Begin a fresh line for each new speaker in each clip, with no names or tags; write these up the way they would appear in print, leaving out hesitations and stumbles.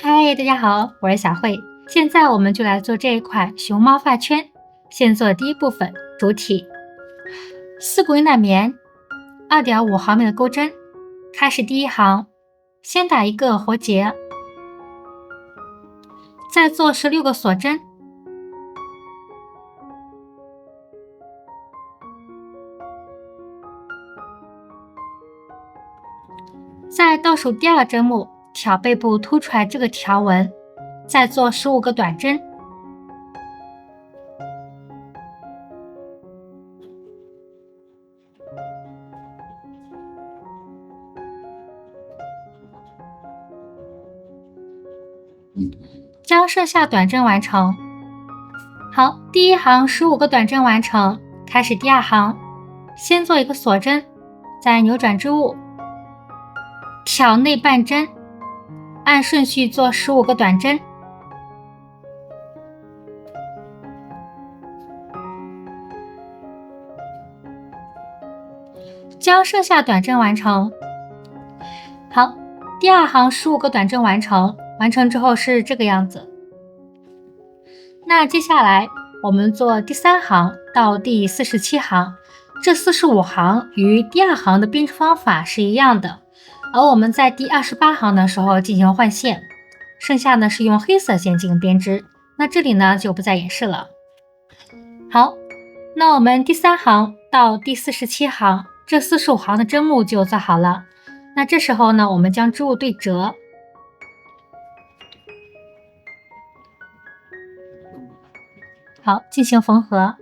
嗨，大家好，我是小慧。现在我們就來做這一塊熊貓發圈。先做第一部分，主體，4股韌帶棉，2.5毫米的鈎針。開始第一行，先打一個活結，再做16個鎖針。在倒數第2個針目，挑背部凸出來這個條紋，再做15個短針。將剩下短針完成。好，第一行15個短針完成，開始第2行，先做一個鎖針，再扭轉織物，挑內半針，按順序做15個短針。將剩下短針完成。好，第2行15個短針完成，完成之後是這個樣子。那接下來我們做第3行到第47行，這45行與第2行的編織方法是一樣的，而我們在第28行的時候進行換線，剩下呢是用黑色線進行編織。那這裡呢就不再演示了。好，那我們第3行到第47行，這45行的針目就做好了。那這時候呢，我們將織物對折。好，進行縫合。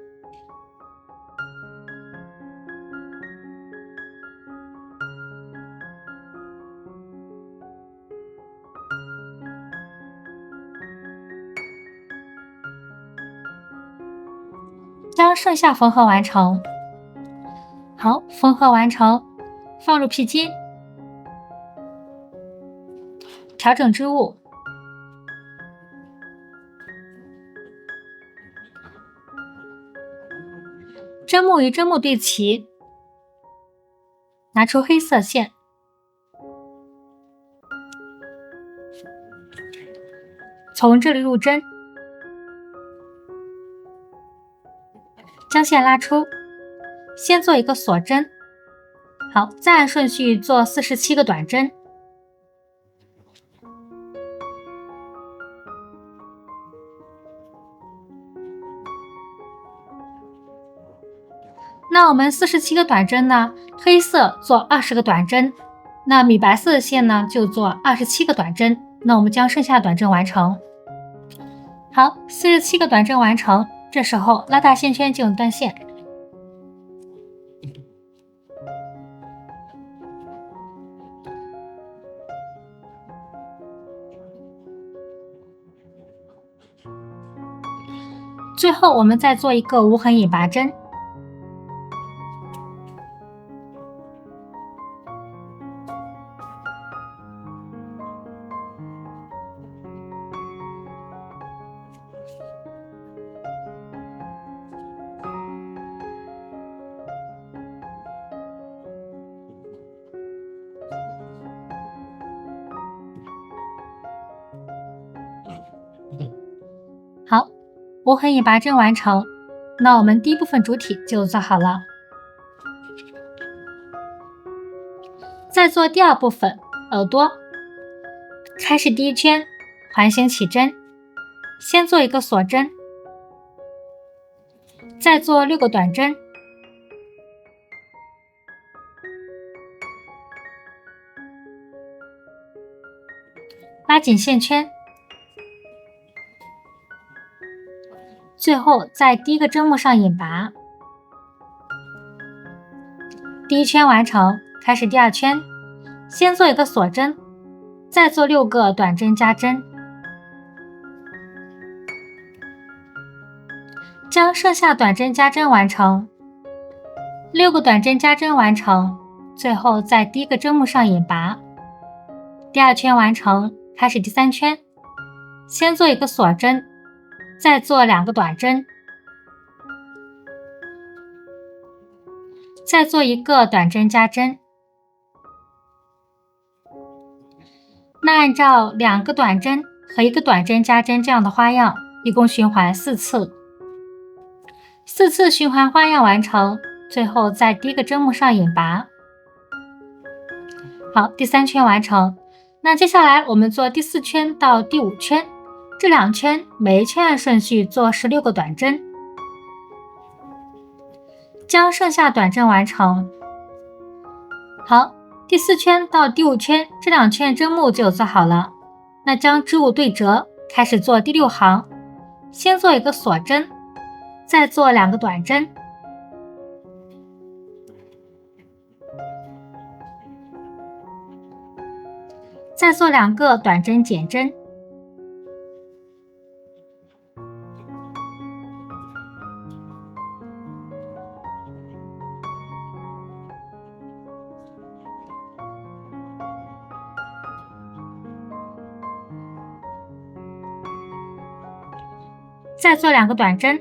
将剩下縫合完成。好，縫合完成，放入皮筋，調整織物。針目與針目對齊，拿出黑色線，從這裡入針，將線拉出，先做一個鎖針。好，再按順序做47個短針。那我們47個短針呢，黑色做20個短針，那米白色的線呢就做27個短針。那我們將剩下的短針完成。好，47個短針完成，這時候拉大線圈進行斷線。最後我們再做一個无痕引拔針。好，无痕引拔針完成，那我們第一部分主體就做好了。再做第2部分耳朵，開始第1圈，環形起針，先做一個鎖針，再做6個短針，拉緊線圈。最後在第1個針目上引拔。第1圈完成，開始第2圈，先做一個鎖針，再做6個短針加針。將剩下短針加針完成。6個短針加針完成，最後在第1個針目上引拔。第2圈完成，開始第3圈，先做一個鎖針，再做2個短針，再做一個短針加針。那按照2個短針和一個短針加針這樣的花樣，一共循環4次。4次循環花樣完成，最後在第一個針目上引拔。好，第3圈完成。那接下來我們做第4圈到第5圈，這2圈每一圈按順序做16個短針，將剩下短針完成。好，第4圈到第5圈這2圈針目就做好了。那將織物對折，開始做第6行，先做一個鎖針，再做2個短針，再做2個短針減針，再做2個短針，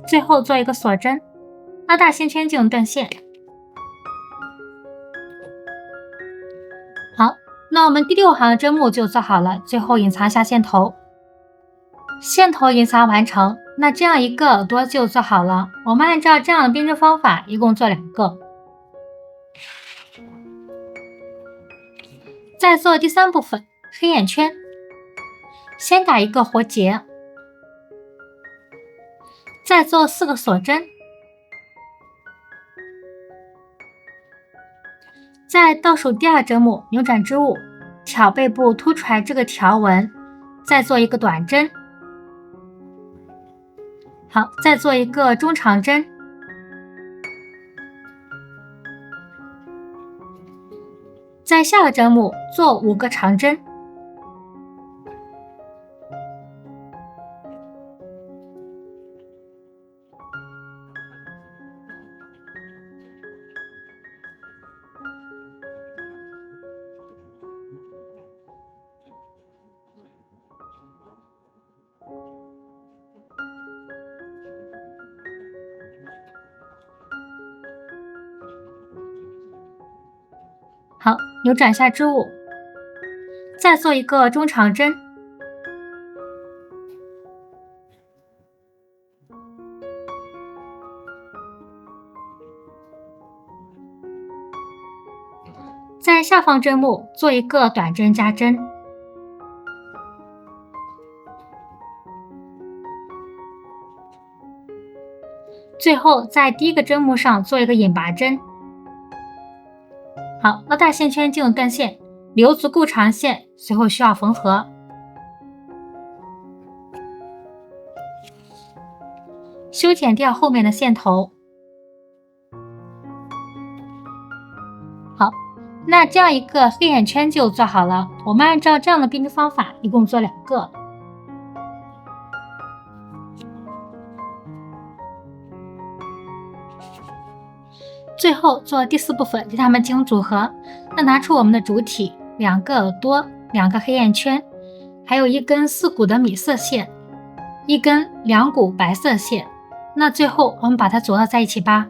最後做一個鎖針，拉大线圈徑斷線。好，那我們第6行針目就做好了，最後隱藏下線頭，線頭隱藏完成。那這樣一個耳朵就做好了。我們按照這樣的編織方法，一共做2個。再做第3部分黑眼圈，先打一個活結，再做4個鎖針，在倒數第2針目扭轉織物，挑背部凸出來這個條紋，再做一個短針。好，再做一個中長針，在下個針目做5個長針，好，扭轉下織物，再做一個中長針，在下方針目做一個短針加針，最後在第1個針目上做一個引拔針。好，拉大線圈徑斷線，留足夠長線，隨後需要縫合。修剪掉後面的線頭。好，那這樣一個黑眼圈就做好了。我們按照這樣的編織方法，一共做2個。最後做第4部分，给它们进行組合。那拿出我們的主體，2個耳朵，2個黑眼圈，還有1根4股的米色線，1根2股白色線。那最後我們把它組合在一起吧。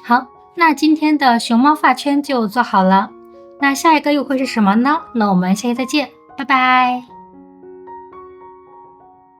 好，那今天的熊猫髮圈就做好了。那下一個又會是什麼呢？那我們下期再見，拜拜。